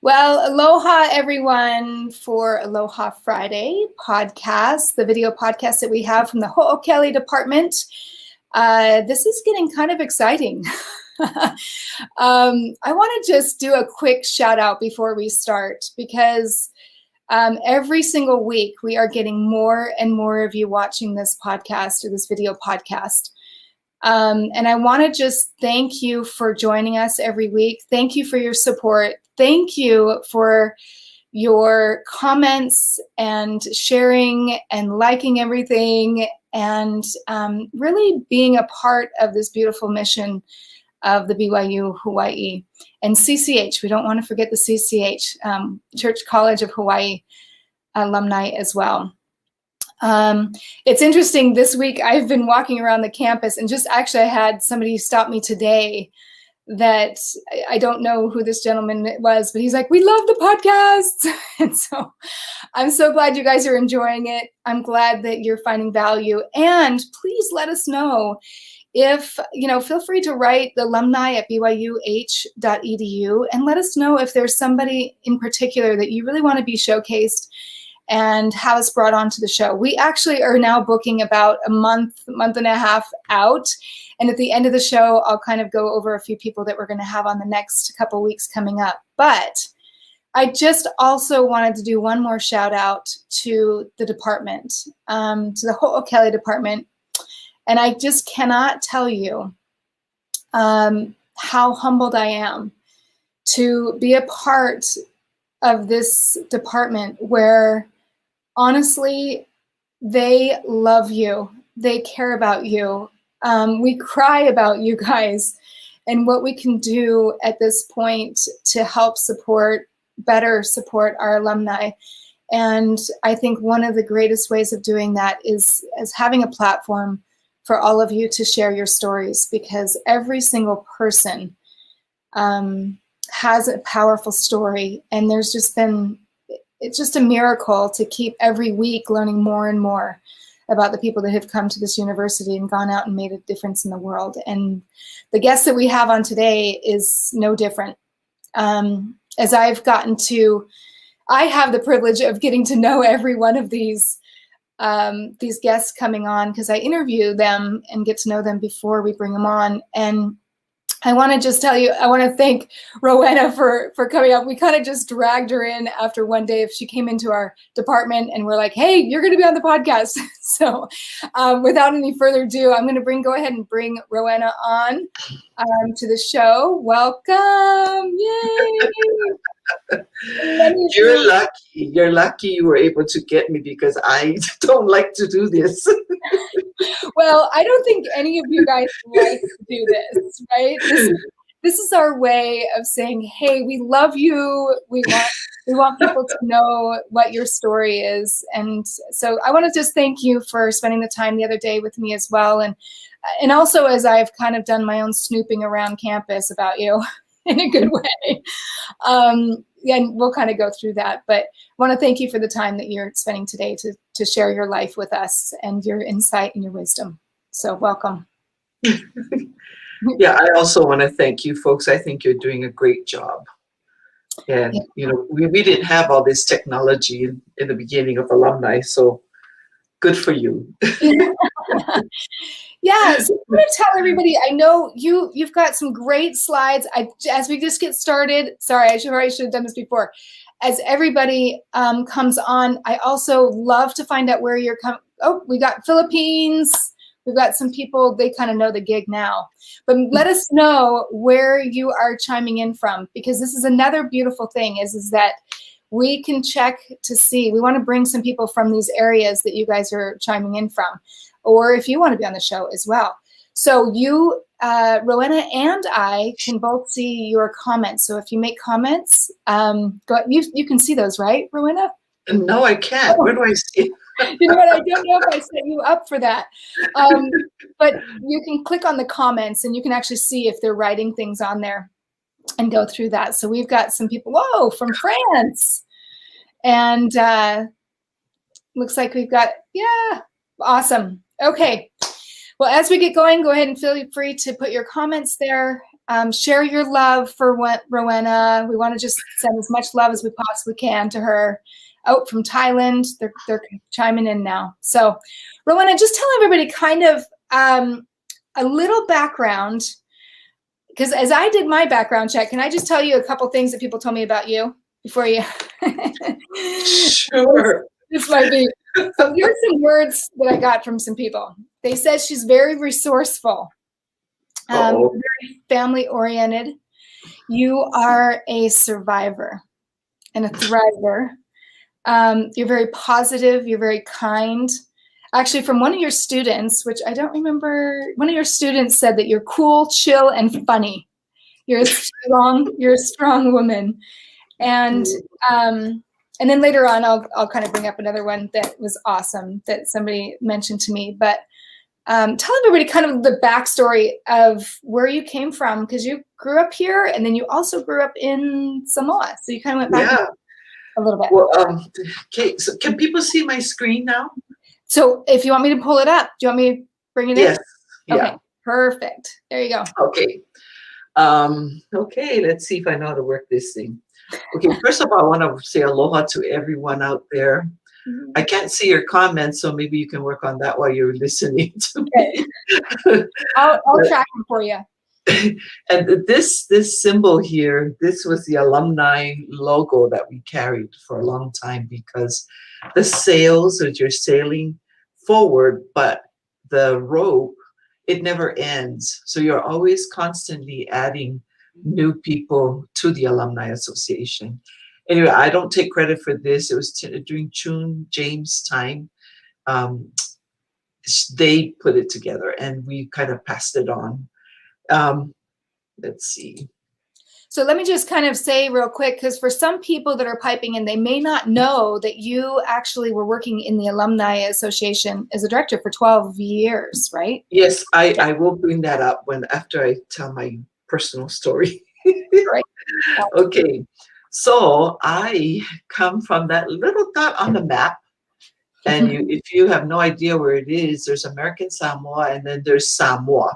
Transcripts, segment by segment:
Well, aloha everyone for Aloha Friday podcast, the video podcast that we have from the Ho'okele department. This is getting kind of exciting. I want to just do a quick shout out before we start because every single week we are getting more and more of you watching this podcast or this video podcast. And I want to just thank you for joining us every week. Thank you for your support. Thank you for your comments and sharing and liking everything and really being a part of this beautiful mission of the BYU Hawaii and CCH. We don't want to forget the CCH, Church College of Hawaii alumni as well. It's interesting, this week I've been walking around the campus and just actually I had somebody stop me today that I don't know who this gentleman was, but he's like, we love the podcast. And so I'm so glad you guys are enjoying it. I'm glad that you're finding value. And please let us know if, feel free to write the alumni at byuh.edu and let us know if there's somebody in particular that you really want to be showcased and have us brought onto the show. We actually are now booking about a month and a half out. And at the end of the show, I'll kind of go over a few people that we're going to have on the next couple weeks coming up. But I just also wanted to do one more shout out to the department, to the Ho'okele department. And I just cannot tell you how humbled I am to be a part of this department where honestly, they love you. They care about you. We cry about you guys and what we can do at this point to help better support our alumni. And I think one of the greatest ways of doing that is having a platform for all of you to share your stories, because every single person has a powerful story. And it's just a miracle to keep every week learning more and more about the people that have come to this university and gone out and made a difference in the world. And the guest that we have on today is no different. As I have the privilege of getting to know every one of these guests coming on, because I interview them and get to know them before we bring them on. And I want to just tell you, I want to thank Rowena for coming up. We kind of just dragged her in after one day. If she came into our department and we're like, hey, you're going to be on the podcast. So without any further ado, I'm going to go ahead and bring Rowena on to the show. Welcome. Yay. You're lucky. You're lucky you were able to get me, because I don't like to do this. Well, I don't think any of you guys like to do this, right? This is our way of saying, hey, we love you. We want people to know what your story is. And so I want to just thank you for spending the time the other day with me as well. And also, as I've kind of done my own snooping around campus about you in a good way. And we'll kind of go through that. But I want to thank you for the time that you're spending today to share your life with us and your insight and your wisdom. So welcome. Yeah, I also want to thank you folks. I think you're doing a great job. And, we didn't have all this technology in the beginning of alumni, so good for you. Yeah, so I'm going to tell everybody, I know you've got some great slides. As we just get started, sorry, I should have done this before. As everybody comes on, I also love to find out where you're coming. Oh, we got Philippines. We've got some people, they kind of know the gig now. But let us know where you are chiming in from, because this is another beautiful thing is that we can check to see. We want to bring some people from these areas that you guys are chiming in from, or if you want to be on the show as well. So you, Rowena and I can both see your comments. So if you make comments, you can see those, right, Rowena? No, I can't. Where do I see? You know what? I don't know if I set you up for that. But you can click on the comments and you can actually see if they're writing things on there and go through that. So we've got some people, whoa, from France. And looks like we've got, yeah, awesome. Okay. Well, as we get going, go ahead and feel free to put your comments there. share your love for Rowena. We want to just send as much love as we possibly can to her. Out from Thailand, they're chiming in now. So, Rowena, just tell everybody kind of a little background, because as I did my background check, can I just tell you a couple things that people told me about you before you? Sure. This might be. So here's some words that I got from some people. They said she's very resourceful, very family oriented. You are a survivor and a thriver. You're very positive. You're very kind. Actually, from one of your students, which I don't remember, one of your students said that you're cool, chill, and funny. You're a strong woman. And then later on, I'll kind of bring up another one that was awesome that somebody mentioned to me. But tell everybody kind of the backstory of where you came from, because you grew up here and then you also grew up in Samoa. So you kind of went back a little bit. Well, okay, so can people see my screen now? So if you want me to pull it up, do you want me to bring it in? Yes. Okay, Yeah. perfect. There you go. Okay. Okay, let's see if I know how to work this thing. Okay, first of all, I want to say aloha to everyone out there. Mm-hmm. I can't see your comments, so maybe you can work on that while you're listening to me. I'll track them for you. And this symbol here, this was the alumni logo that we carried for a long time, because the sails, as you're sailing forward, but the rope, it never ends. So you're always constantly adding new people to the Alumni Association. Anyway, I don't take credit for this. It was during June James' time. They put it together and we kind of passed it on. Let's see. So let me just kind of say real quick, because for some people that are piping in, they may not know that you actually were working in the Alumni Association as a director for 12 years, right? Yes, I will bring that up after I tell my personal story. Right. Okay, so I come from that little dot on the map. And if you have no idea where it is, there's American Samoa and then there's Samoa.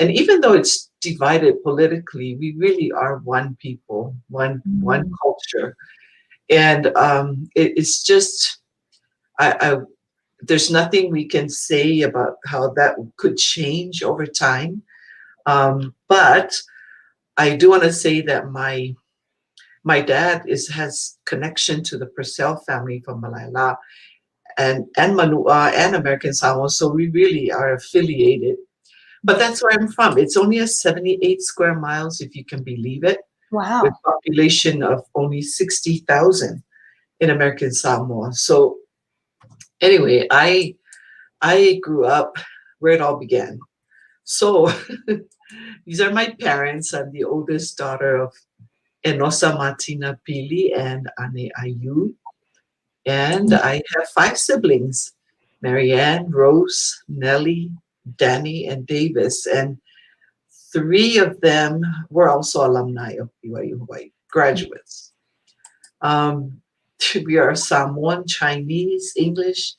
And even though it's divided politically, we really are one people, one culture. And it's just, there's nothing we can say about how that could change over time. But I do want to say that my dad has connection to the Purcell family from Malaila and Manua and American Samoa, so we really are affiliated. But that's where I'm from. It's only a 78 square miles, if you can believe it. Wow. With a population of only 60,000 in American Samoa. So anyway, I grew up where it all began. So these are my parents. I'm the oldest daughter of Enosa Martina Pili and Ane Ayu. And I have 5 siblings, Marianne, Rose, Nellie, Danny, and Davis. And 3 of them were also alumni of BYU Hawaii, graduates. We are Samoan, Chinese, English,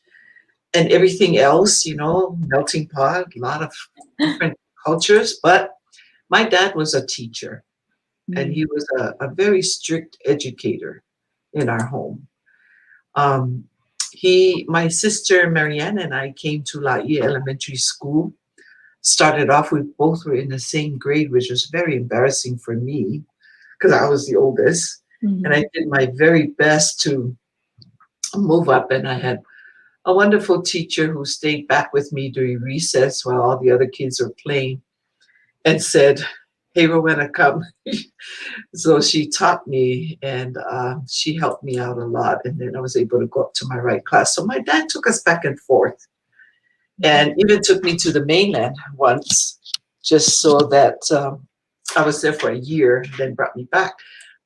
and everything else, melting pot, a lot of different cultures. But my dad was a teacher, and he was a very strict educator in our home. My sister Marianne and I came to Laie Elementary School. Started off, we both were in the same grade, which was very embarrassing for me because I was the oldest. And I did my very best to move up, and I had a wonderful teacher who stayed back with me during recess while all the other kids were playing and said, "Hey, Rowena, come." So she taught me, and she helped me out a lot. And then I was able to go up to my right class. So my dad took us back and forth, and even took me to the mainland once, just so that I was there for a year, then brought me back.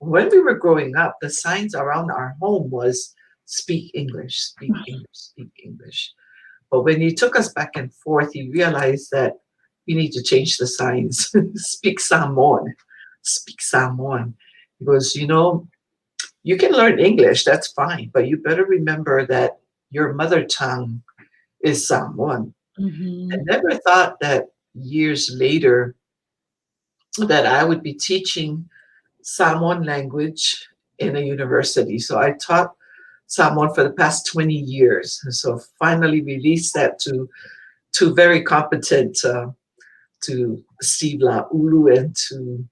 When we were growing up, the signs around our home was "Speak English, speak English, speak English." But when he took us back and forth, he realized that we need to change the signs. Speak Samoan. Speak Samoan. He goes, you can learn English, that's fine, but you better remember that your mother tongue is Samoan. I never thought that years later that I would be teaching Samoan language in a university. So I taught Samoan for the past 20 years. And so finally released that to very competent, to Steve Laulu and to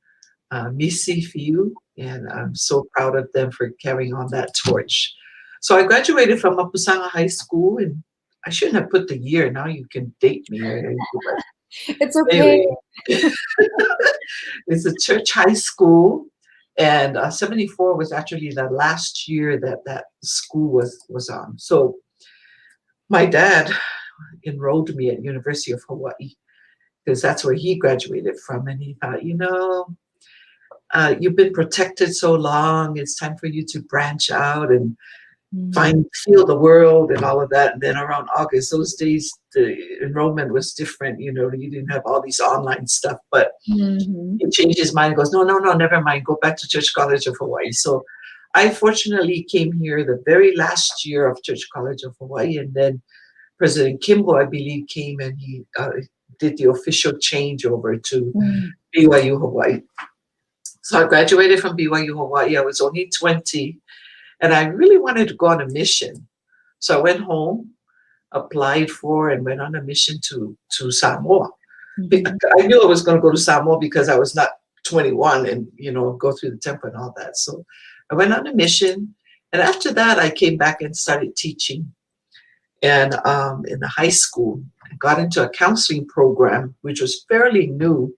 Missy Fiu. And I'm so proud of them for carrying on that torch. So I graduated from Mapusanga High School, and I shouldn't have put the year. Now you can date me. But It's okay. anyway, it's a church high school, and 74 was actually the last year that that school was on. So my dad enrolled me at University of Hawaii because that's where he graduated from, and he thought, you've been protected so long. It's time for you to branch out and feel the world and all of that. And then around August, those days, the enrollment was different. You didn't have all these online stuff, but he changed his mind and goes, no, never mind. Go back to Church College of Hawaii. So I fortunately came here the very last year of Church College of Hawaii. And then President Kimball, I believe, came and he did the official changeover to BYU Hawaii. So I graduated from BYU Hawaii. I was only 20, and I really wanted to go on a mission. So I went home, applied for, and went on a mission to Samoa. I knew I was going to go to Samoa because I was not 21 and, go through the temple and all that. So I went on a mission. And after that, I came back and started teaching. And in the high school, I got into a counseling program, which was fairly new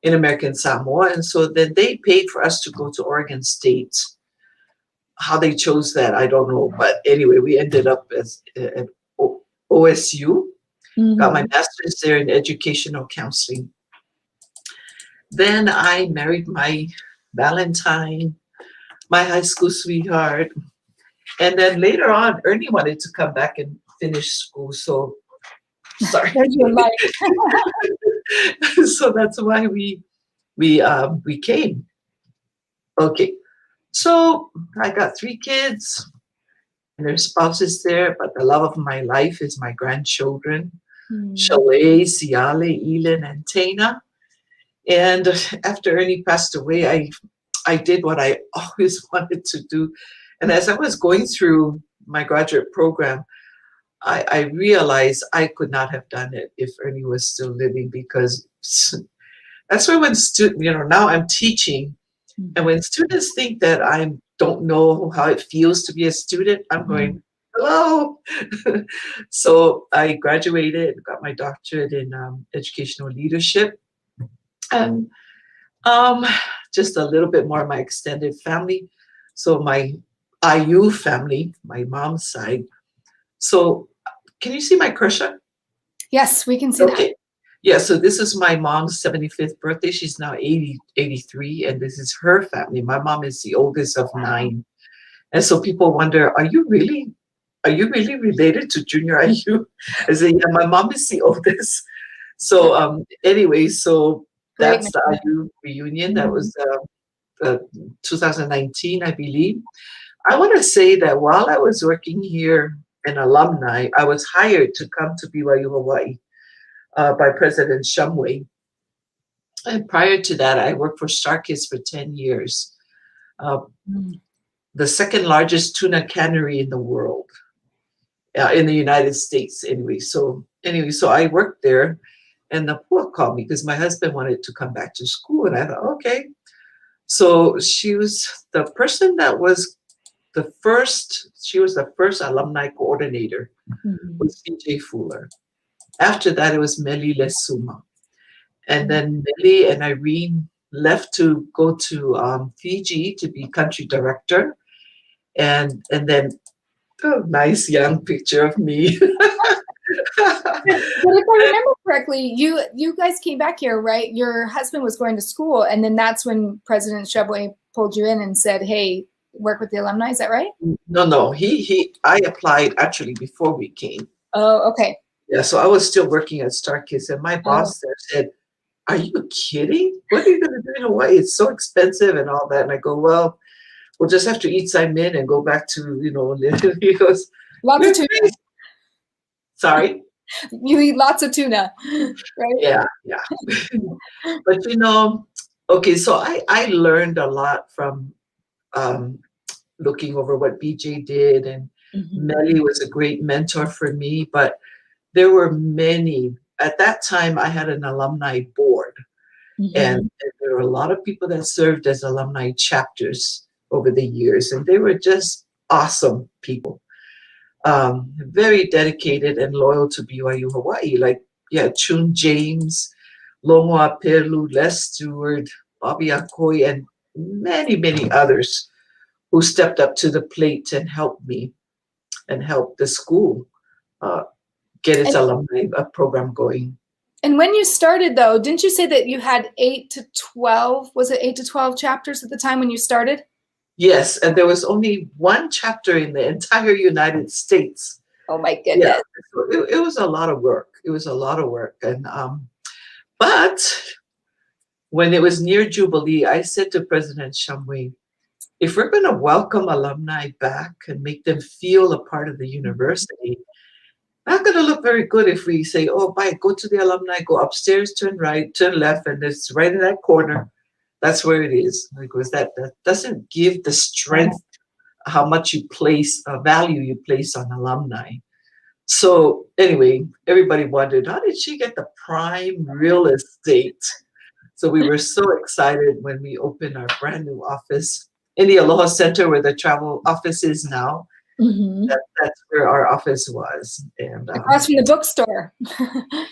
in American Samoa. And so then they paid for us to go to Oregon State. How they chose that, I don't know. But anyway, we ended up at OSU. Got my master's there in educational counseling. Then I married my Valentine, my high school sweetheart. And then later on, Ernie wanted to come back and finish school. So, sorry. So that's why we came. Okay. So I got 3 kids and their spouses there, but the love of my life is my grandchildren, Shalay, Siale, Elin, and Tana. And after Ernie passed away, I did what I always wanted to do. And as I was going through my graduate program, I realized I could not have done it if Ernie was still living, because that's why when now I'm teaching, and when students think that I don't know how it feels to be a student, I'm going, hello. So I graduated, got my doctorate in educational leadership, and just a little bit more of my extended family. So my IU family, my mom's side. So can you see my cursor? Yes, we can see that. Yeah, so this is my mom's 75th birthday. She's now 83, and this is her family. My mom is the oldest of 9. And so people wonder, are you really related to Junior IU? I say, yeah, my mom is the oldest. So anyway, so that's the IU reunion. That was 2019, I believe. I want to say that while I was working here in alumni, I was hired to come to BYU Hawaii by President Shumway. And prior to that, I worked for StarKist for 10 years, the second largest tuna cannery in the world, in the United States anyway. So I worked there, and the poor called me because my husband wanted to come back to school. And I thought, okay. So she was the person that was she was the first alumni coordinator, was PJ Fuller. After that, it was Meli Lesuma. And then Meli and Irene left to go to Fiji to be country director. And then, nice young picture of me. But if I remember correctly, you guys came back here, right? Your husband was going to school, and then that's when President Shumway pulled you in and said, hey, work with the alumni. Is that right? No. I applied actually before we came. Oh, okay. Yeah, so I was still working at StarKist, and my boss there said, are you kidding? What are you going to do in Hawaii? It's so expensive and all that. And I go, well, we'll just have to eat Saimin and go back to, he goes, lots of tuna. Sorry? You eat lots of tuna, right? Yeah. But, Okay, so I learned a lot from um, looking over what BJ did, and Mm-hmm. Melly was a great mentor for me. But there were many. At that time, I had an alumni board, and Mm-hmm. there were a lot of people that served as alumni chapters over the years, and they were just awesome people. Very dedicated and loyal to BYU Hawaii. Like, yeah, Chun James, Longwa Perlu, Les Stewart, Bobby Akoi, and many, many others who stepped up to the plate and helped me and helped the school uh, get its And alumni program going. and when you started though, didn't you say that you had 8 to 12? Was it 8 to 12 chapters at the time when you started? Yes, and there was only one chapter in the entire United States. Oh my Yeah, goodness. so it was a lot of work. It was a lot of work, and but when it was near Jubilee, I said to President Shumway, if we're going to welcome alumni back and make them feel a part of the university, not going to look very good if we say, oh, go to the alumni, go upstairs, turn right, turn left, and it's right in that corner. That's where it is. Because that doesn't give the strength how much you place, value you place on alumni. So anyway, everybody wondered, how did she get the prime real estate? So we were so excited when we opened our brand new office in the Aloha Center where the travel office is now. Mm-hmm. That's where our office was. And Across from the bookstore,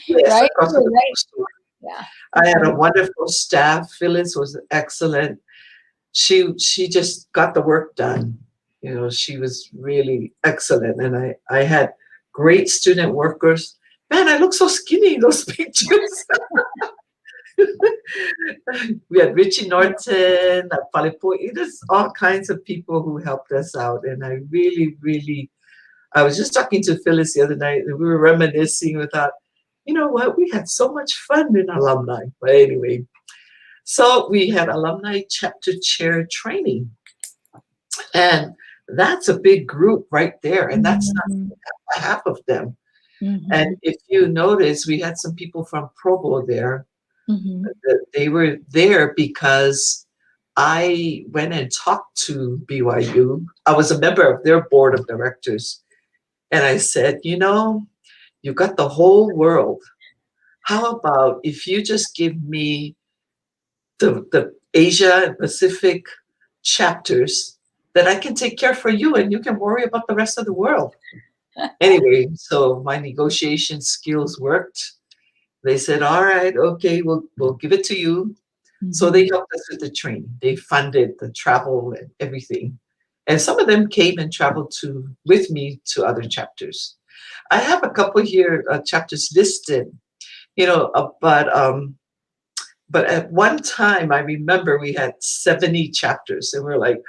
yes, right? across from the Right. bookstore. Yeah. I had a wonderful staff. Phyllis was excellent. She just got the work done. You know, she was really excellent. And I had great student workers. Man, I look so skinny in those pictures. We had Richie Norton, Palipo, there's all kinds of people who helped us out. And I really, really, I was just talking to Phyllis the other night and we were reminiscing without, you know what, we had so much fun in alumni. But anyway, so we had alumni chapter chair training. And that's a big group right there. And that's Mm-hmm. not half of them. And Mm-hmm. if you notice, we had some people from Provo there. Mm-hmm. They were there because I went and talked to BYU. I was a member of their board of directors. And I said, you know, you got the whole world. How about if you just give me the Asia and Pacific chapters that I can take care for you and you can worry about the rest of the world? Anyway, so my negotiation skills worked. They said, all right, okay, we'll give it to you. So Mm-hmm. they helped us with the training. They funded the travel and everything. And some of them came and traveled with me to other chapters. I have a couple here chapters listed, you know, but at one time I remember we had 70 chapters, and we're like,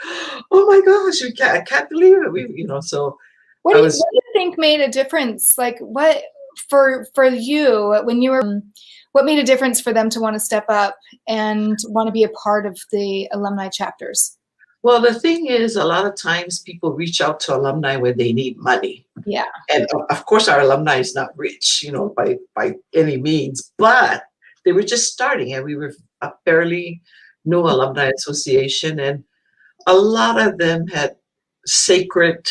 oh my gosh, I can't believe it. So What I do you was. what do you think made a difference? Like what for you when you were what made a difference for them to want to step up and want to be a part of the alumni chapters? Well, the thing is, a lot of times people reach out to alumni when they need money. Yeah. And of course, our alumni is not rich, by any means, but they were just starting, and we were a fairly new alumni association, and a lot of them had sacred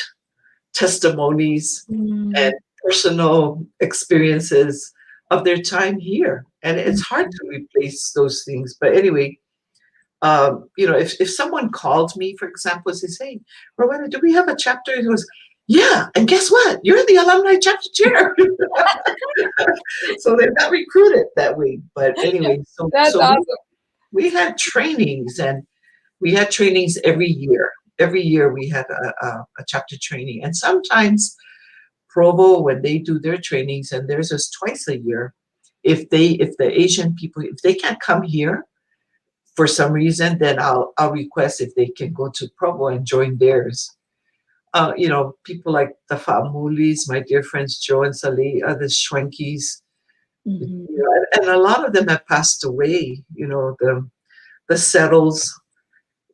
testimonies and Mm-hmm. personal experiences of their time here, and it's hard to replace those things. But anyway, if someone called me, for example, and says, "Hey, Rowena, do we have a chapter?" And he goes, "Yeah, and guess what? You're the alumni chapter chair." So they got recruited that way. But anyway, so That's so we, awesome. we had trainings, and we had trainings every year. Every year we had a chapter training, and sometimes Provo, when they do their trainings, and theirs is twice a year. If the Asian people, if they can't come here for some reason, then I'll request if they can go to Provo and join theirs. People like the Fa'amulis, my dear friends Joe and Saleh, the Schwenkis, Mm-hmm. and a lot of them have passed away. The Settles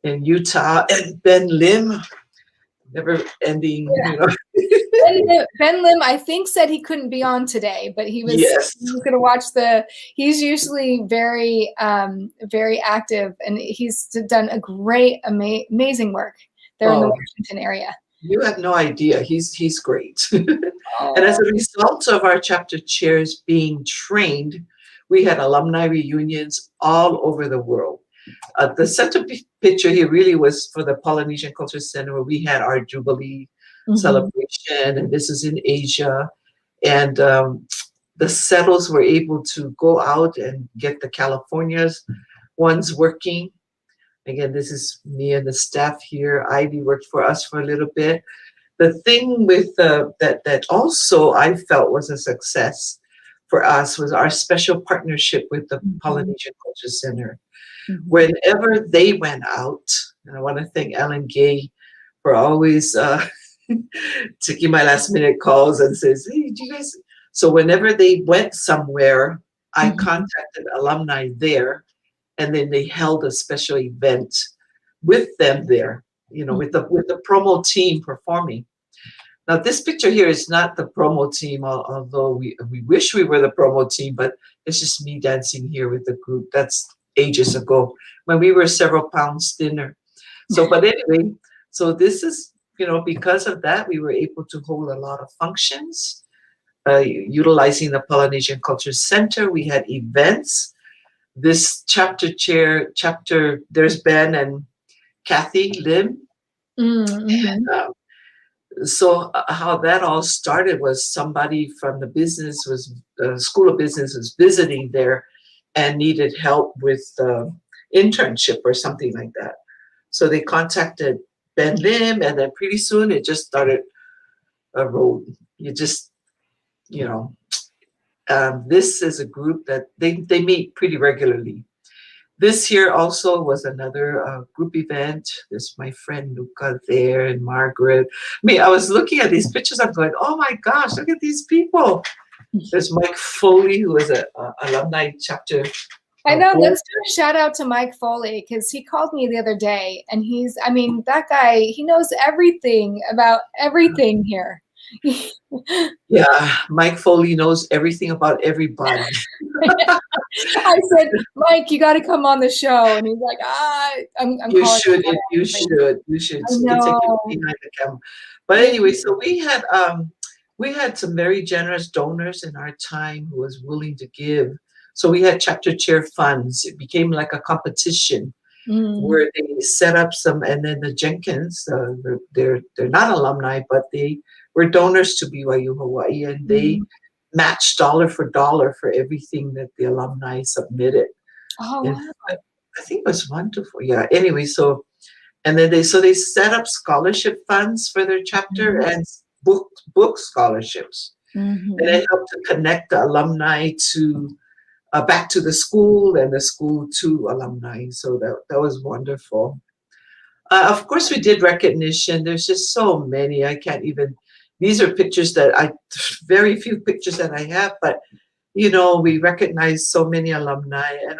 in Utah, and Ben Lim, never ending, Ben Lim, I think, said he couldn't be on today, but he was Yes. going to watch he's usually very, very active, and he's done a great, amazing work there in the Washington area. You have no idea. He's great. And as a result of our chapter chairs being trained, we had alumni reunions all over the world. The center picture here really was for the Polynesian Culture Center, where we had our Jubilee celebration, and this is in Asia. And the settles were able to go out and get the Californias ones working. Again, this is me and the staff here. Ivy worked for us for a little bit. The thing with that also I felt was a success for us was our special partnership with the Polynesian Culture Center. Whenever they went out, and I want to thank Ellen Gay for always taking my last minute calls and says, hey, do you guys? So whenever they went somewhere, I contacted alumni there, and then they held a special event with them there, with the promo team performing. Now, this picture here is not the promo team, although we wish we were the promo team, but it's just me dancing here with the group. That's ages ago when we were several pounds thinner. So, but anyway, so this is, because of that, we were able to hold a lot of functions, utilizing the Polynesian Culture Center. We had events. This chapter, there's Ben and Kathy Lim. And, so how that all started was somebody from the School of Business was visiting there and needed help with internship or something like that. So they contacted Ben Lim, and then pretty soon it just started a road. This is a group that they meet pretty regularly. This here also was another group event. There's my friend Luca there and Margaret. I was looking at these pictures. I'm going, oh my gosh, look at these people. There's Mike Foley, who is an alumni chapter. I know. Let's do a shout out to Mike Foley, because he called me the other day, and that guy, he knows everything about everything here. Yeah, Mike Foley knows everything about everybody. I said, Mike, you got to come on the show, and he's like, I'm you calling. Should. You should. I know. Behind the camera. But anyway, so we had some very generous donors in our time who was willing to give. So we had chapter chair funds. It became like a competition where they set up some, and then the Jenkins, they're not alumni, but they were donors to BYU Hawaii, and they matched dollar for dollar for everything that the alumni submitted. Oh, wow. I think it was wonderful. Yeah. Anyway, so, and then they set up scholarship funds for their chapter and book scholarships. And it helped to connect the alumni to back to the school, and the school to alumni. So that was wonderful. Of course, we did recognition. There's just so many. I can't even. These are pictures very few pictures that I have, but we recognize so many alumni, and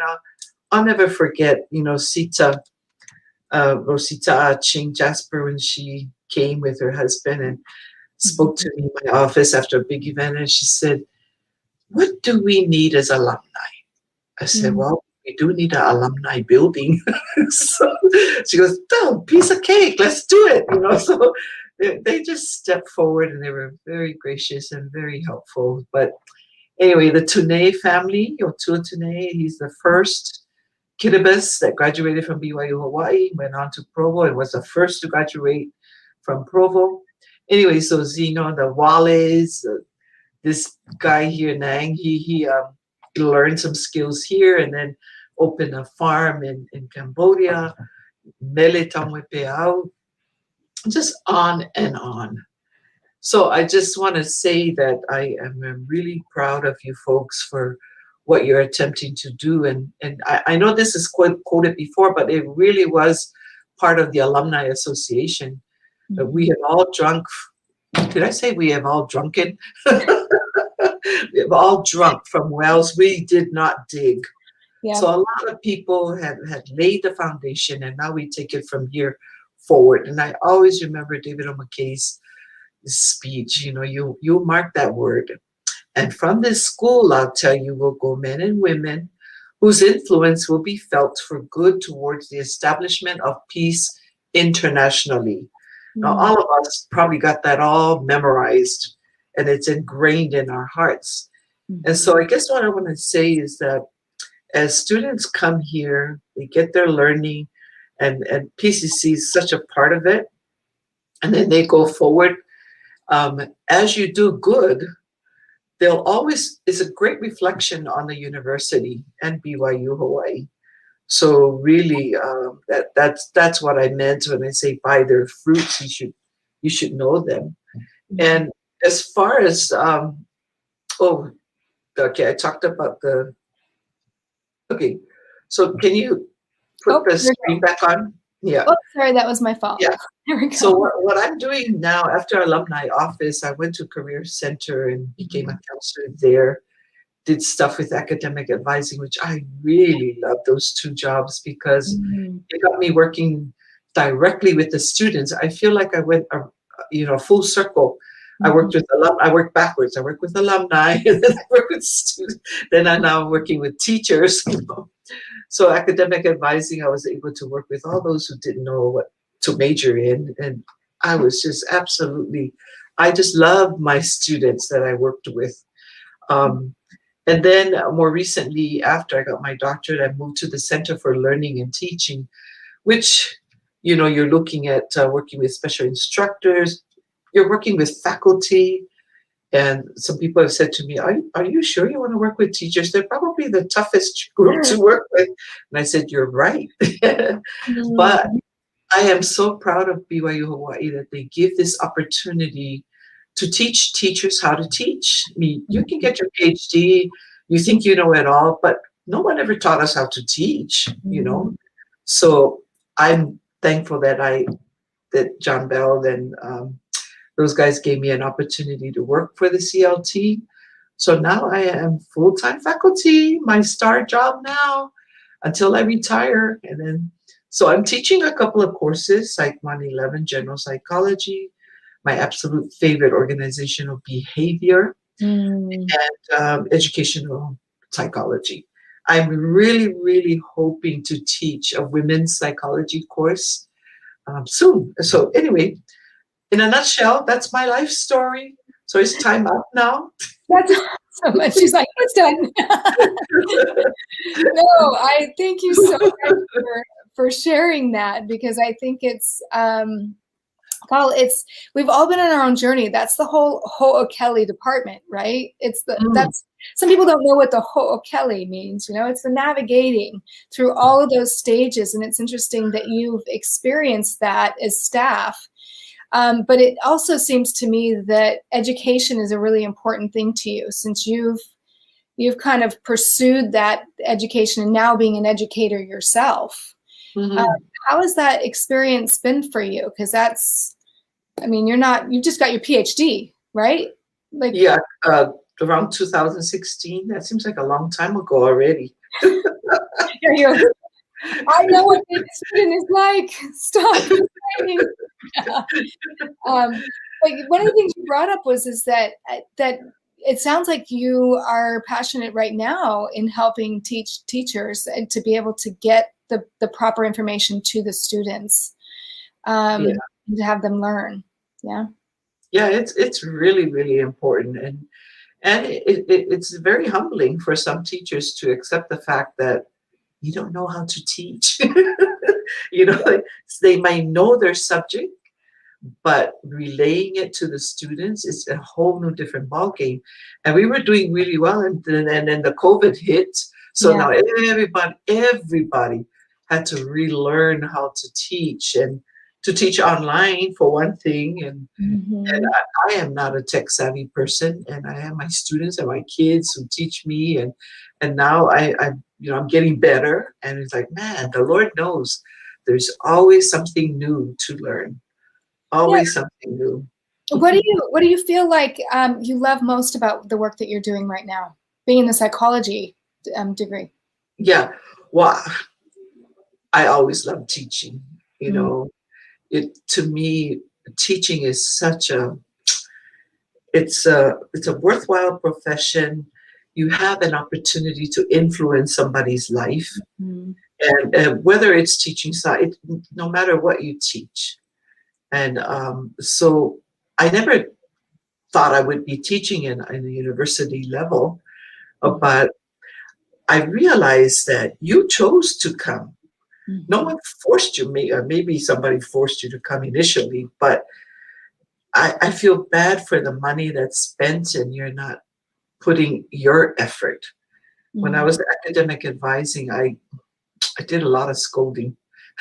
I'll never forget, Rosita Ching Jasper, when she came with her husband and spoke to me in my office after a big event, and she said, what do we need as alumni? I said, well, we do need an alumni building. So she goes, oh, piece of cake, let's do it. So they just stepped forward, and they were very gracious and very helpful. But anyway, the Tunei family, Otua Tunei, he's the first Kiribati that graduated from BYU Hawaii, went on to Provo, and was the first to graduate from Provo. Anyway, so Zeno, the Wales, this guy here, Nang, he learned some skills here and then opened a farm in Cambodia, Mele Tamwepeau, just on and on. So I just want to say that I am really proud of you folks for what you're attempting to do. And I know this is quoted before, but it really was part of the Alumni Association. We have all drunk. Did I say we have all drunken? We have all drunk from wells we did not dig. Yeah. So a lot of people had laid the foundation, and now we take it from here forward. And I always remember David O. McKay's speech, you mark that word. And from this school, I'll tell you, will go men and women whose influence will be felt for good towards the establishment of peace internationally. Now, all of us probably got that all memorized, and it's ingrained in our hearts. And so I guess what I want to say is that as students come here, they get their learning, and PCC is such a part of it, and then they go forward. As you do good, they'll always, it's a great reflection on the university and BYU Hawaii. So really, that's what I meant when I say by their fruits you should know them. And as far as okay, I talked about the. Okay, so can you put the screen back on? Yeah. Oh, sorry, that was my fault. Yeah. There we go. So what I'm doing now, after Alumni Office, I went to Career Center and became a counselor there. Did stuff with academic advising, which I really love those two jobs because it got me working directly with the students. I feel like I went, full circle. I worked with I worked backwards. I worked with alumni, and then I worked with students. Then I'm now working with teachers. So academic advising, I was able to work with all those who didn't know what to major in, and I was just I just loved my students that I worked with. And then more recently, after I got my doctorate, I moved to the Center for Learning and Teaching, which, you're looking at working with special instructors, you're working with faculty. And some people have said to me, are you sure you want to work with teachers? They're probably the toughest group to work with. And I said, you're right. But I am so proud of BYU Hawaii that they give this opportunity to teach teachers how to teach. I mean, you can get your PhD, you think you know it all, but no one ever taught us how to teach, So I'm thankful that John Bell and those guys gave me an opportunity to work for the CLT. So now I am full-time faculty, my star job now, until I retire. And then, so I'm teaching a couple of courses, Psych 111, General Psychology, my absolute favorite, organizational behavior, and educational psychology. I'm really, really hoping to teach a women's psychology course soon. So anyway, in a nutshell, that's my life story. So it's time up now. That's so much. She's like, it's done. No, I thank you so much for sharing that, because I think it's we've all been on our own journey. That's the whole Ho'okele department, right? That's some people don't know what the Ho'okele means. It's the navigating through all of those stages, and it's interesting that you've experienced that as staff. But it also seems to me that education is a really important thing to you, since you've kind of pursued that education and now being an educator yourself. How has that experience been for you? Because you just got your PhD, right? Yeah, around 2016. That seems like a long time ago already. I know what being a student is like. Stop complaining. But one of the things you brought up is that it sounds like you are passionate right now in helping teach teachers and to be able to get the proper information to the students, and to have them learn. Yeah. Yeah, it's really, really important, and it's very humbling for some teachers to accept the fact that you don't know how to teach. They might know their subject, but relaying it to the students is a whole new different ballgame. And we were doing really well, and then the COVID hit. So now everybody had to relearn how to teach, and to teach online for one thing. And I am not a tech savvy person, and I have my students and my kids who teach me, and now I'm getting better. And it's like, man, the Lord knows there's always something new to learn. Always something new. What do you feel like you love most about the work that you're doing right now, being in the psychology degree? Yeah, well, I always love teaching, to me, teaching is such a, it's a worthwhile profession. You have an opportunity to influence somebody's life, Mm. and whether it's teaching side, no matter what you teach. And so I never thought I would be teaching in a university level, but I realized that you chose to come. No one forced you, or maybe somebody forced you to come initially, but I feel bad for the money that's spent and you're not putting your effort. When I was academic advising, I did a lot of scolding.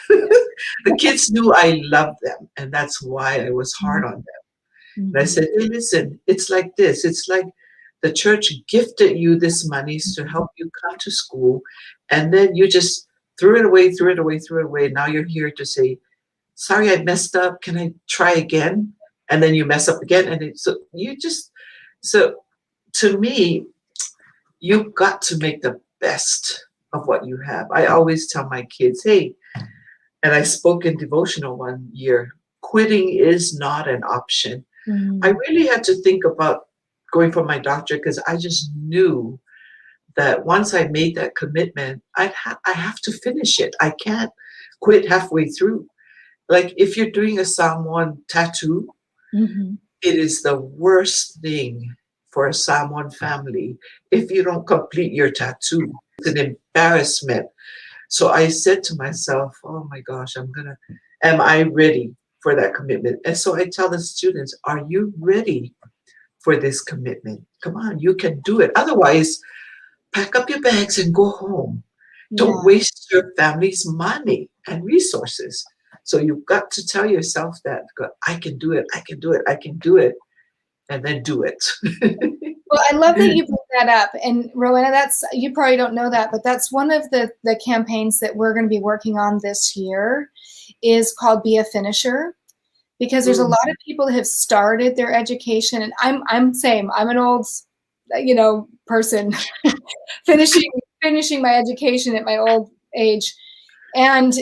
The kids knew I loved them, and that's why I was hard on them. And I said, hey, listen, it's like this. It's like the church gifted you this money to help you come to school, and then you just threw it away, threw it away, threw it away. Now you're here to say, sorry, I messed up. Can I try again? And then you mess up again. And so to me, you've got to make the best of what you have. I always tell my kids, hey, and I spoke in devotional one year, quitting is not an option. I really had to think about going for my doctorate because I just knew that once I made that commitment, I have to finish it. I can't quit halfway through. Like if you're doing a Psalm 1 tattoo, it is the worst thing for a Psalm 1 family if you don't complete your tattoo. It's an embarrassment. So I said to myself, oh my gosh, am I ready for that commitment? And so I tell the students, are you ready for this commitment? Come on, you can do it. Otherwise, pack up your bags and go home. Don't waste your family's money and resources. So you've got to tell yourself that I can do it, I can do it, I can do it, and then do it. Well, I love that you bring that up. And Rowena, you probably don't know that, but that's one of the campaigns that we're going to be working on this year is called Be a Finisher. Because there's a lot of people that have started their education, and I'm same. I'm an old, person finishing my education at my old age, and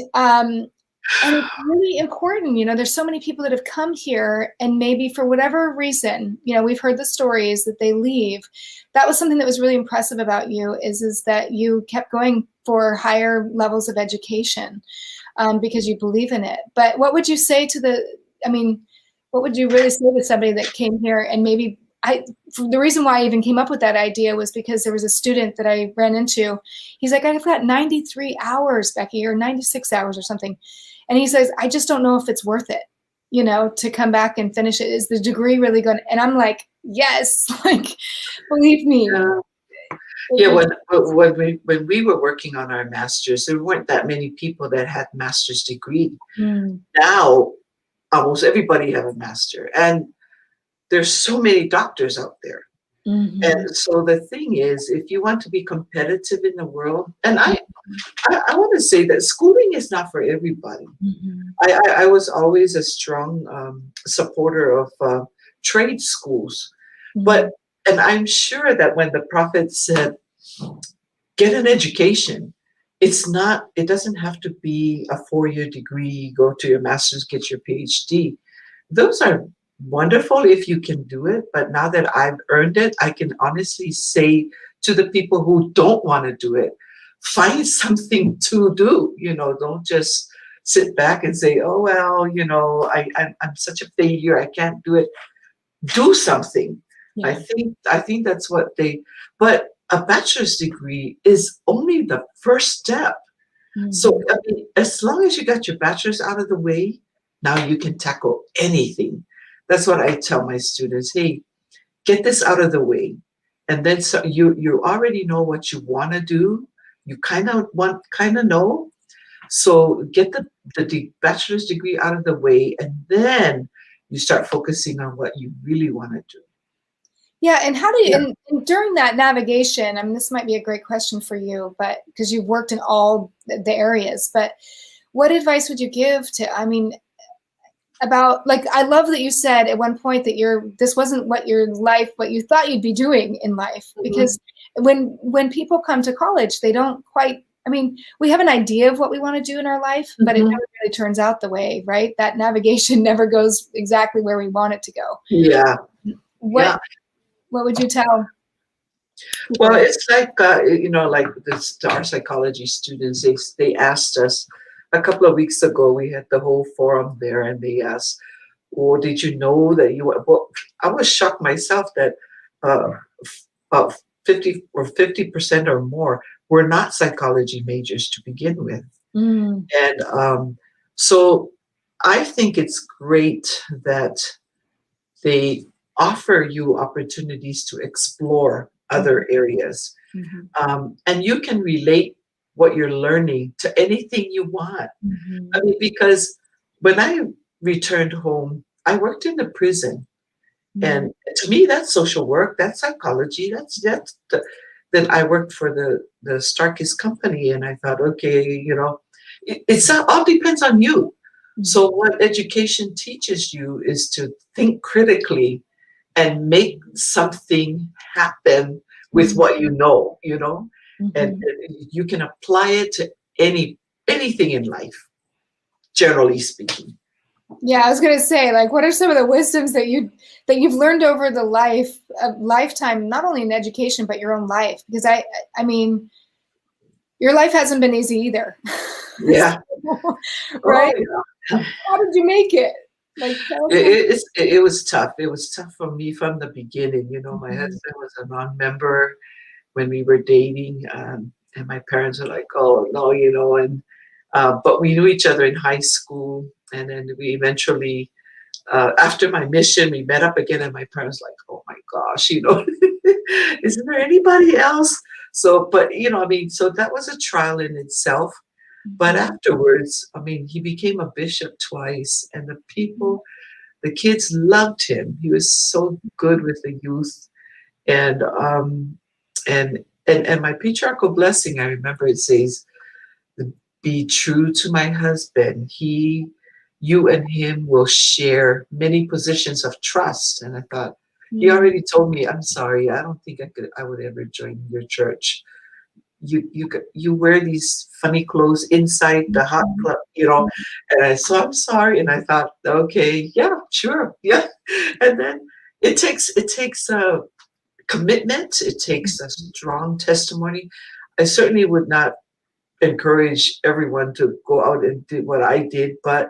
it's really important. There's so many people that have come here, and maybe for whatever reason, we've heard the stories that they leave. That was something that was really impressive about you is that you kept going for higher levels of education because you believe in it. But what would you say to what would you really say to somebody that came here and maybe the reason why I even came up with that idea was because there was a student that I ran into. He's like, I've got 93 hours, Becky, or 96 hours or something. And he says, I just don't know if it's worth it, to come back and finish it. Is the degree really going to, and I'm like, yes, believe me. Yeah, when we were working on our masters, there weren't that many people that had master's degree. Now, almost everybody have a master, and there's so many doctors out there. And so the thing is, if you want to be competitive in the world, and I want to say that schooling is not for everybody. I was always a strong supporter of trade schools, and I'm sure that when the prophet said, get an education, it doesn't have to be a 4-year degree, go to your master's, get your PhD. Those are wonderful if you can do it. But now that I've earned it, I can honestly say to the people who don't want to do it, find something to do. Don't just sit back and say, oh, well, I'm such a failure, I can't do it. Do something. Yeah. I think that's what but a bachelor's degree is only the first step. So as long as you got your bachelor's out of the way, now you can tackle anything. That's what I tell my students. Hey, get this out of the way. And then so you already know what you want to do. You kind of know. So get the bachelor's degree out of the way, and then you start focusing on what you really want to do. Yeah, and how do you, and during that navigation, this might be a great question for you, but because you've worked in all the areas, but what advice would you give to, about, I love that you said at one point that this wasn't what you thought you'd be doing in life, because when people come to college, they don't quite I mean, we have an idea of what we want to do in our life, but it never really turns out the way, right? That navigation never goes exactly where we want it to go. Yeah. What would you tell people? Well, it's like, like our psychology students, they asked us a couple of weeks ago, we had the whole forum there, and they asked, well, did you know that well, I was shocked myself that about 50% or more were not psychology majors to begin with. And so I think it's great that they offer you opportunities to explore other areas. And you can relate what you're learning to anything you want. I mean, because when I returned home, I worked in the prison. And to me, that's social work, that's psychology, then I worked for the Starkist company, and I thought, okay, it's all depends on you. So what education teaches you is to think critically and make something happen with what and you can apply it to anything in life, generally speaking. Yeah, I was gonna say, like, what are some of the wisdoms that you've learned over the lifetime, not only in education but your own life? Because I mean, your life hasn't been easy either. Yeah. Right? Oh, yeah. How did you make it? Like, it was tough. It was tough for me from the beginning. My husband was a non-member when we were dating, and my parents were like, "Oh no," and but we knew each other in high school, and then we eventually, after my mission, we met up again, and my parents like, "Oh my gosh, isn't there anybody else?" So, but I mean, so that was a trial in itself. But afterwards, I mean, he became a bishop twice, and the kids loved him. He was so good with the youth, and and my patriarchal blessing. I remember it says, "Be true to my husband. You and him will share many positions of trust." And I thought, he already told me, "I'm sorry, I don't think I would ever join your church. You wear these funny clothes inside the hot club, so I'm sorry." And I thought, okay, yeah, sure, yeah. And then it takes a commitment. It takes a strong testimony. I certainly would not encourage everyone to go out and do what I did, but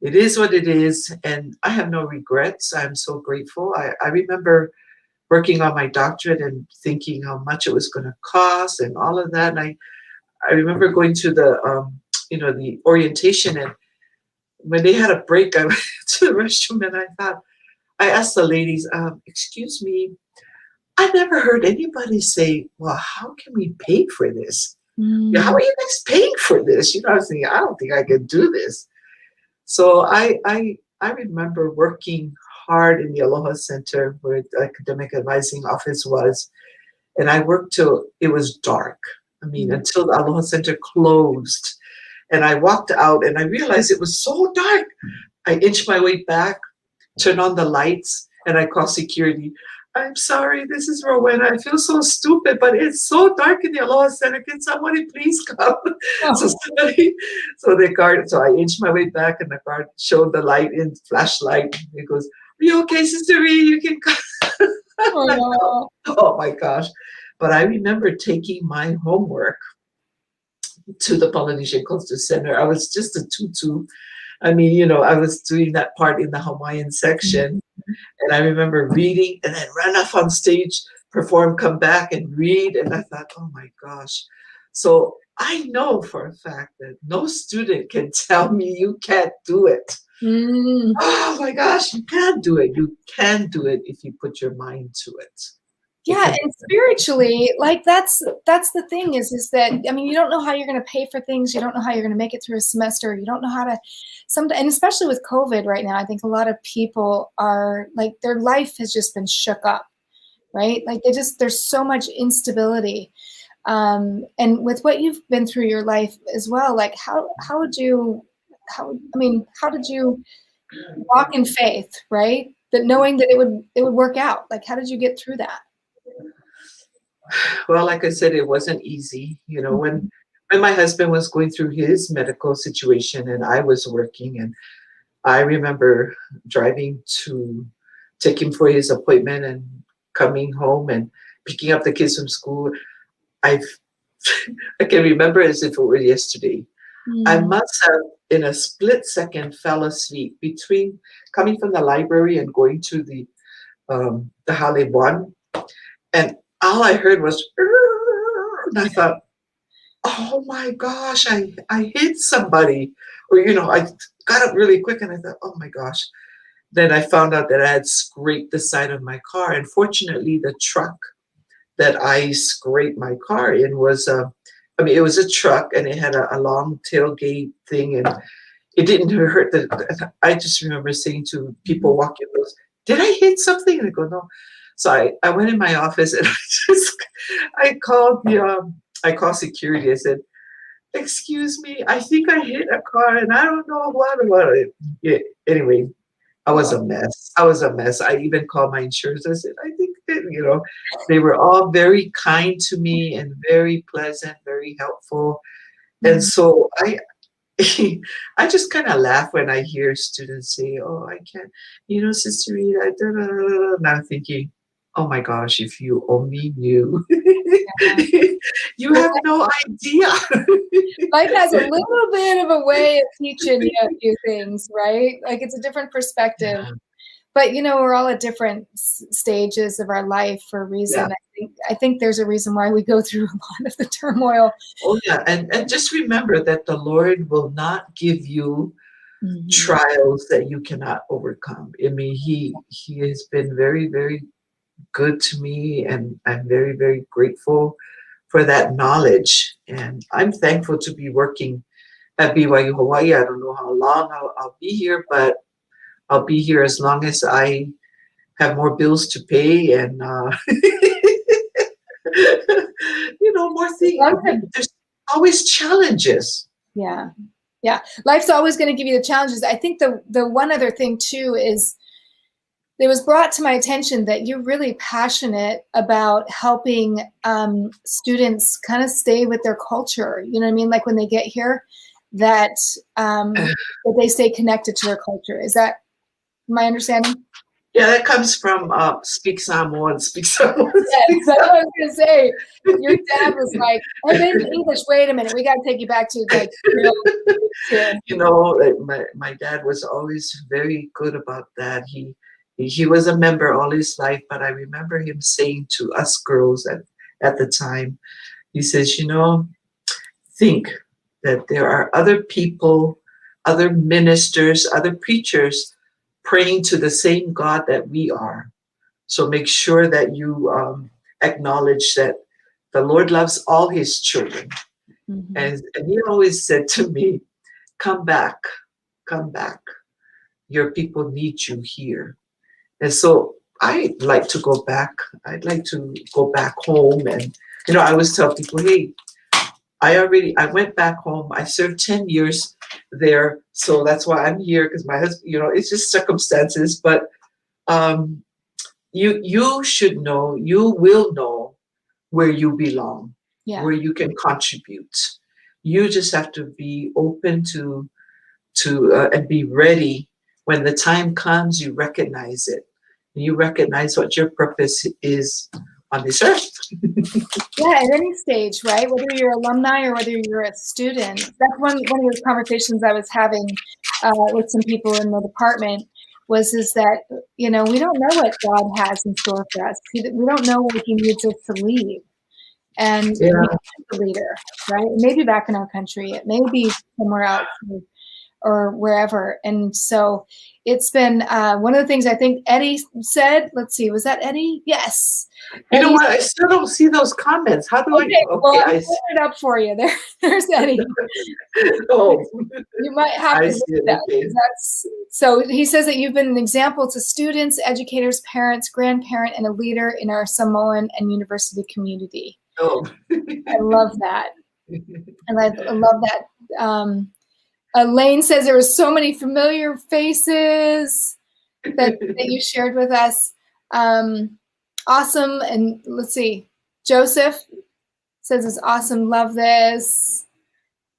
it is what it is, and I have no regrets. I'm so grateful. I remember working on my doctorate and thinking how much it was going to cost and all of that. And I remember going to the orientation, and when they had a break, I went to the restroom, and I asked the ladies, "Excuse me, I never heard anybody say, well, how can we pay for this? Yeah, how are you guys paying for this?" I was thinking, I don't think I can do this. So I remember working hard in the Aloha Center where the academic advising office was, and I worked till it was dark. I mean, until the Aloha Center closed. And I walked out and I realized it was so dark. I inched my way back, turned on the lights, and I called security. "I'm sorry, this is Rowena. I feel so stupid, but it's so dark in the Aloha Center. Can somebody please come?" So so I inched my way back, and the guard showed the light in flashlight. He goes, "Are you okay, Sister Reid? You can come." Oh my gosh. But I remember taking my homework to the Polynesian Coastal Center. I was just a tutu. I mean, I was doing that part in the Hawaiian section. And I remember reading and then run off on stage, perform, come back and read. And I thought, oh my gosh. So I know for a fact that no student can tell me you can't do it. Oh my gosh, you can do it. You can do it if you put your mind to it. Yeah, and spiritually, like that's the thing is that, I mean, you don't know how you're going to pay for things. You don't know how you're going to make it through a semester. You don't know how to and especially with COVID right now, I think a lot of people are like, their life has just been shook up, right? Like there's so much instability. And with what you've been through your life as well, like how did you walk in faith, right? That knowing that it would work out. Like, how did you get through that? Well, like I said, it wasn't easy. when my husband was going through his medical situation and I was working, and I remember driving to take him for his appointment and coming home and picking up the kids from school. I I can remember as if it were yesterday. I must have, in a split second, fell asleep between coming from the library and going to the Hale one, and all I heard was, and I thought, oh my gosh, I hit somebody, or I got up really quick, and I thought, oh my gosh. Then I found out that I had scraped the side of my car, and fortunately, the truck that I scraped my car in was it was a truck, and it had a long tailgate thing, and it didn't hurt. I just remember saying to people walking, "Did I hit something?" And I go, "No." So I went in my office, and I called I called security. I said, "Excuse me, I think I hit a car, and I don't know what." Yeah, anyway, I was a mess. I was a mess. I even called my insurance. I said, I think that, they were all very kind to me and very pleasant, very helpful. And so I just kind of laugh when I hear students say, "Oh, I can't, Sister Reid, I don't know." And I'm thinking, oh my gosh, if you only knew. You have no idea. Life has a little bit of a way of teaching you a few things, right? Like it's a different perspective. Yeah. But we're all at different stages of our life for a reason. Yeah. I think there's a reason why we go through a lot of the turmoil. Oh yeah, and just remember that the Lord will not give you trials that you cannot overcome. I mean, He has been very, very good to me, and I'm very, very grateful for that knowledge. And I'm thankful to be working at BYU Hawaii. I don't know how long I'll be here, but I'll be here as long as I have more bills to pay and more things. There's always challenges. Yeah. Life's always going to give you the challenges. I think the one other thing too is it was brought to my attention that you're really passionate about helping students kind of stay with their culture. You know what I mean? Like when they get here, that they stay connected to their culture. Is that my understanding? Yeah, that comes from Speak Samoan, Speak Samoan. Yes, that's what I was going to say. Your dad was like, "Hey, maybe English, wait a minute. We got to take you back to like, my dad was always very good about that. He was a member all his life, but I remember him saying to us girls at the time, he says, think that there are other people, other ministers, other preachers praying to the same God that we are. So make sure that you acknowledge that the Lord loves all his children. And he always said to me, come back. Your people need you here. And so I'd like to go back. I'd like to go back home. And, I always tell people, hey, I went back home. I served 10 years there. So that's why I'm here, because my husband, it's just circumstances. But you should know, you will know where you belong, where you can contribute. You just have to be open to and be ready when the time comes. You recognize it. You recognize what your purpose is on this earth. Yeah, at any stage, right? Whether you're alumni or whether you're a student. That's one of those conversations I was having with some people in the department is that, we don't know what God has in store for us. We don't know what he needs us to leave. And we need a leader, right? It may be back in our country. It may be somewhere else or wherever. And so it's been one of the things I think Eddie said. Let's see, was that Eddie? Yes. You know what? I still don't see those comments. How do I? Okay, well, I'll put it up for you. There's Eddie. Oh, you might have to do that. Okay. So he says that you've been an example to students, educators, parents, grandparent, and a leader in our Samoan and university community. Oh, I love that. And I love that. Elaine says there were so many familiar faces that you shared with us. Awesome. And let's see, Joseph says it's awesome. Love this.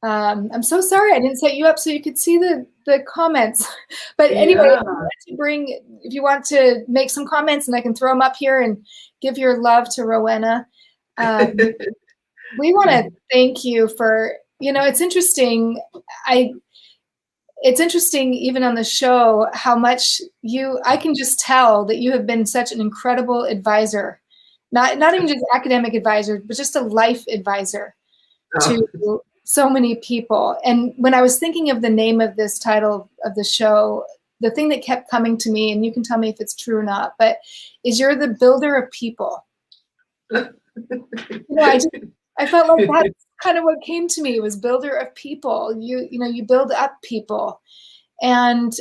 I'm so sorry I didn't set you up so you could see the comments. But anyway, Yeah. if you want to make some comments, and I can throw them up here and give your love to Rowena. We want to thank you for, it's interesting. It's interesting even on the show how much I can just tell that you have been such an incredible advisor, not even just academic advisor, but just a life advisor to so many people. And when I was thinking of the name of this title of the show, the thing that kept coming to me, and you can tell me if it's true or not, but is you're the builder of people. I felt like that's kind of what came to me, was builder of people. You build up people. And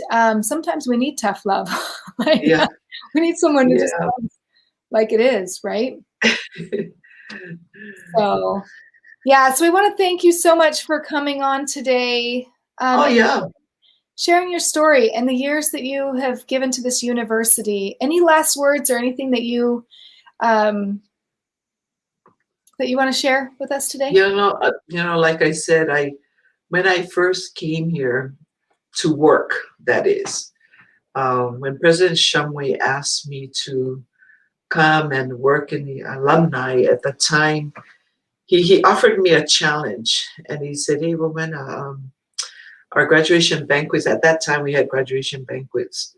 sometimes we need tough love. We need someone to just love like it is, right? So we want to thank you so much for coming on today. Sharing your story and the years that you have given to this university. Any last words or anything that you want to share with us today? Like I said, when I first came here to work, that is, when President Shumway asked me to come and work in the alumni at the time, he offered me a challenge, and he said, "Hey, Rowena, our graduation banquets, at that time we had graduation banquets,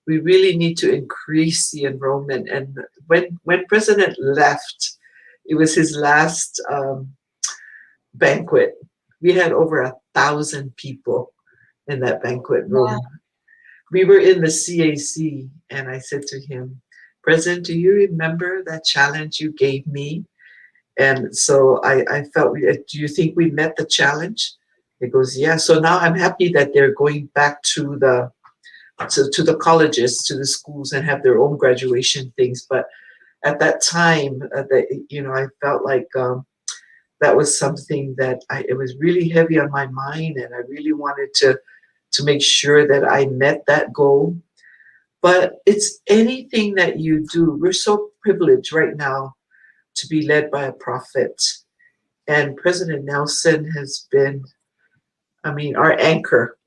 we really need to increase the enrollment." And when President left, it was his last banquet. We had over 1,000 people in that banquet room. Wow. We were in the CAC, and I said to him, "President, do you remember that challenge you gave me?" And so I felt, "Do you think we met the challenge?" He goes, "Yeah." So now I'm happy that they're going back to the colleges, to the schools, and have their own graduation things. But at that time, I felt like that was something that it was really heavy on my mind, and I really wanted to make sure that I met that goal. But it's anything that you do. We're so privileged right now to be led by a prophet. And President Nelson has been, our anchor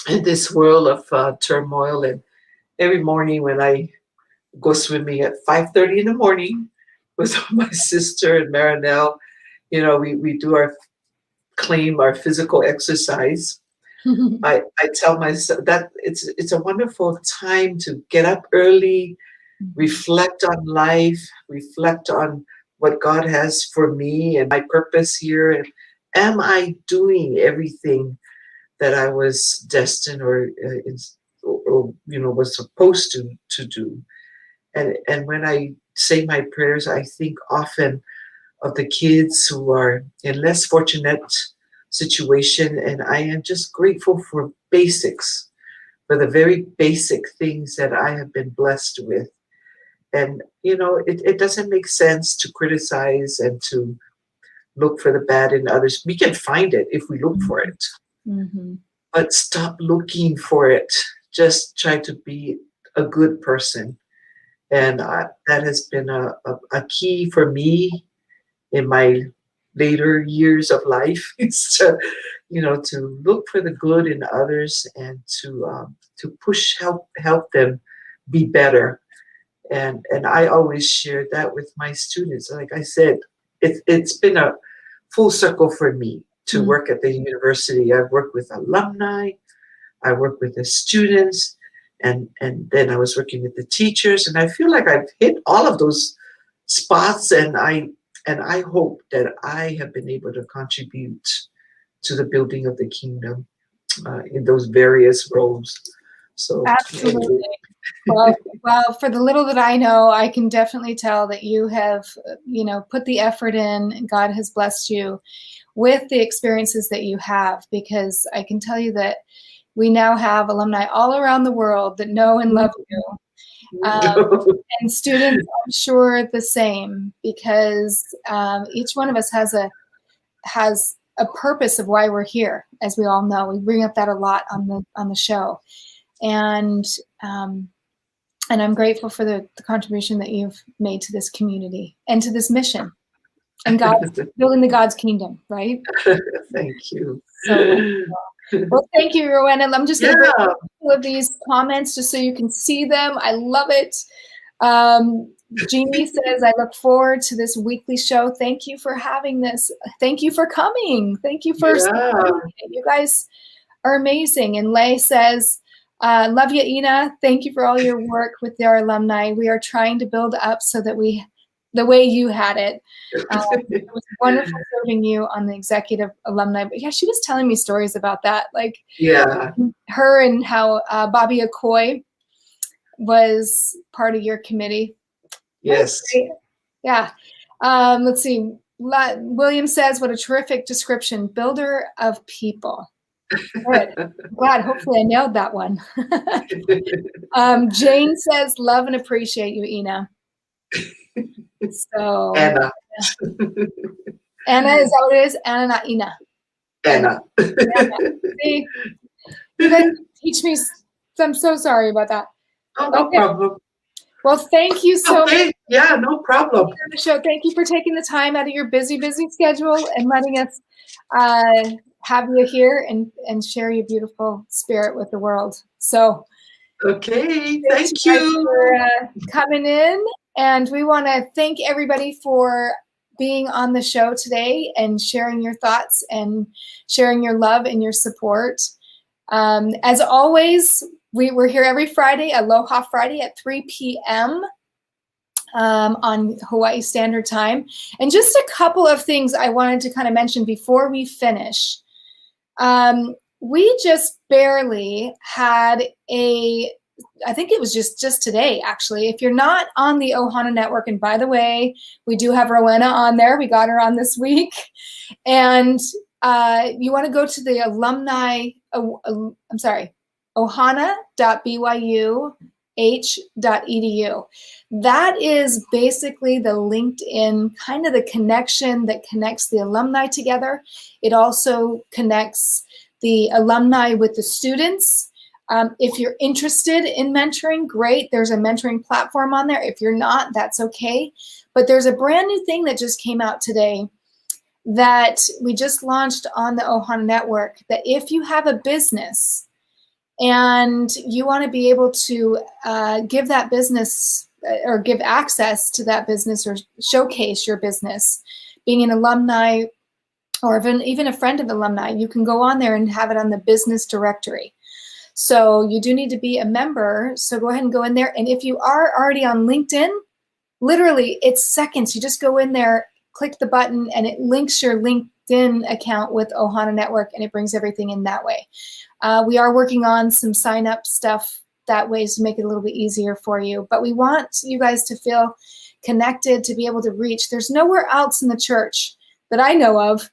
in this world of turmoil. And every morning when I go swimming at 5:30 in the morning with my sister and Marinelle, we do our physical exercise. I tell myself that it's a wonderful time to get up early, reflect on life, reflect on what God has for me and my purpose here. And am I doing everything that I was destined or was supposed to do? And when I say my prayers, I think often of the kids who are in less fortunate situation, and I am just grateful for basics, for the very basic things that I have been blessed with. And it doesn't make sense to criticize and to look for the bad in others. We can find it if we look for it. Mm-hmm. But stop looking for it. Just try to be a good person. And that has been a key for me in my later years of life, is to look for the good in others and to help them be better. And I always share that with my students. Like I said, it's been a full circle for me to work at the university. I've worked with alumni, I worked with the students, and then I was working with the teachers, and I feel like I've hit all of those spots, and I hope that I have been able to contribute to the building of the kingdom in those various roles. So absolutely. Well, for the little that I know, I can definitely tell that you have, put the effort in, and God has blessed you with the experiences that you have, because I can tell you that we now have alumni all around the world that know and love you. And students, I'm sure, the same, because each one of us has a purpose of why we're here. As we all know, we bring up that a lot on the show, and I'm grateful for the contribution that you've made to this community and to this mission. and building the God's kingdom, right? Thank you. So well, thank you, Rowena. I'm just going to bring Yeah. a couple of these comments just so you can see them. I love it. Jeannie says, I look forward to this weekly show. Thank you for having this. Thank you for coming. Thank you for supporting it. You guys are amazing. And Lay says, love you, Ina. Thank you for all your work with our alumni. We are trying to build up so that the way you had it. It was wonderful serving you on the executive alumni. But yeah, she was telling me stories about that. Like her and how Bobby Okoye was part of your committee. Yes. Yeah. Let's see. William says, what a terrific description. Builder of people. Good. Glad. Hopefully I nailed that one. Jane says, love and appreciate you, Ina. So Anna. Anna, is that what it is? Anna, not Ina. Anna. See, you guys teach me. I'm so sorry about that. Oh, no problem. Well, thank you so much. Yeah, no problem. Show. Thank you for taking the time out of your busy schedule and letting us have you here and share your beautiful spirit with the world. So, okay, thank you for coming in, and we want to thank everybody for being on the show today and sharing your thoughts and sharing your love and your support. As always, we're here every Friday, Aloha Friday at 3 p.m. On Hawaii Standard Time. And just a couple of things I wanted to kind of mention before we finish. We just barely had I think it was just today, actually. If you're not on the Ohana Network, and by the way, we do have Rowena on there. We got her on this week. And you want to go to the alumni, ohana.byuh.edu. That is basically the LinkedIn, kind of the connection that connects the alumni together. It also connects the alumni with the students. If you're interested in mentoring, great. There's a mentoring platform on there. If you're not, that's okay. But there's a brand new thing that just came out today that we just launched on the Ohana Network, that if you have a business and you want to be able to give that business or give access to that business or showcase your business, being an alumni or even a friend of alumni, you can go on there and have it on the business directory. So you do need to be a member. So go ahead and go in there. And if you are already on LinkedIn, literally it's seconds. You just go in there, click the button, and it links your LinkedIn account with Ohana Network, and it brings everything in that way. We are working on some sign up stuff that way to make it a little bit easier for you. But we want you guys to feel connected, to be able to reach. There's nowhere else in the church that I know of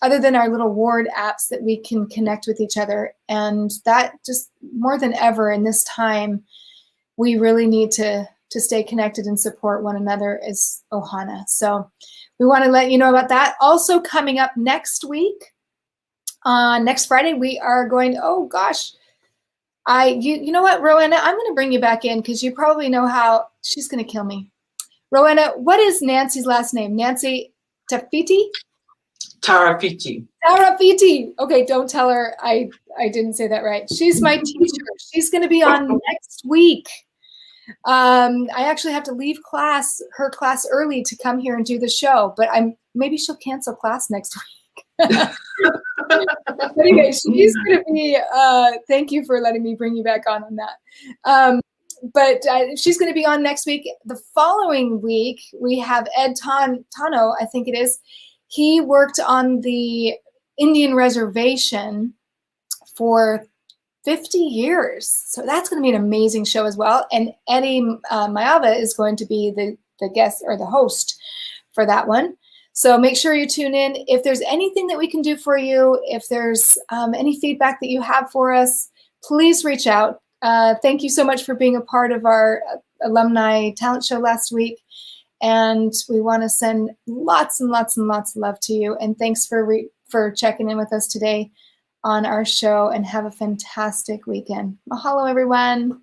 other than our little ward apps that we can connect with each other. And that just more than ever in this time, we really need to stay connected and support one another as Ohana. So we want to let you know about that. Also coming up next week, next Friday, we are going, oh gosh, you know what, Rowena, I'm going to bring you back in because you probably know how she's going to kill me. Rowena, what is Nancy's last name? Nancy Tafiti? Tarafiti. Tarafiti. Okay, don't tell her I didn't say that right. She's my teacher. She's going to be on next week. I actually have to leave her class early to come here and do the show, but maybe she'll cancel class next week. Anyway, she's going to be, thank you for letting me bring you back on that. But she's going to be on next week. The following week, we have Ed Tano, I think it is. He worked on the Indian reservation for 50 years. So that's going to be an amazing show as well. And Eddie Mayava is going to be the guest or the host for that one. So make sure you tune in. If there's anything that we can do for you, if there's any feedback that you have for us, please reach out. Thank you so much for being a part of our alumni talent show last week. And we want to send lots and lots and lots of love to you. And thanks for checking in with us today on our show, and have a fantastic weekend. Mahalo, everyone.